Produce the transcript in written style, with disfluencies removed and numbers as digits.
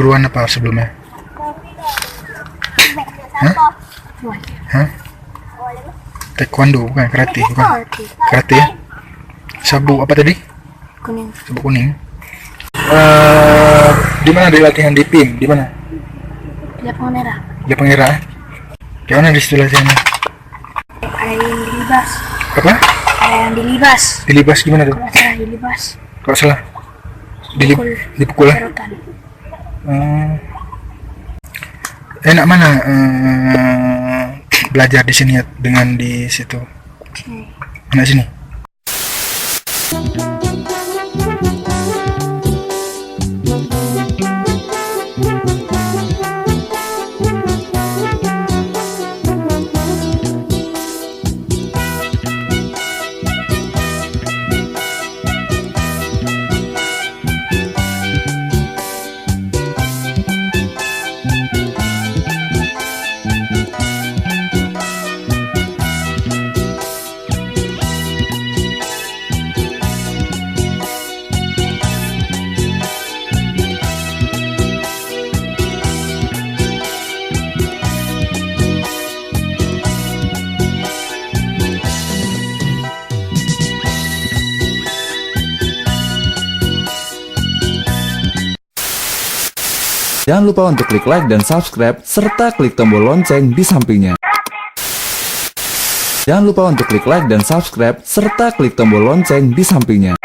perguruan apa sebelumnya? Hah? Hah? Taekwondo bukan, karate bukan. Karate ya? Sabuk apa tadi? Kuning. Sabuk kuning. Di mana di latihan di PIM? Di mana? Lapang merah. Di Pangerah. Di mana di situ latihannya? Ada yang dilibas. Apa? Ada yang dilibas. Dilibas gimana tuh? Kalau salah dilibas. Kalau salah Pukul. dipukul ya? Serotan. Enak mana belajar di sini ya dengan di situ? Enak sini. Jangan lupa untuk klik like dan subscribe, serta klik tombol lonceng di sampingnya. Jangan lupa untuk klik like dan subscribe, serta klik tombol lonceng di sampingnya.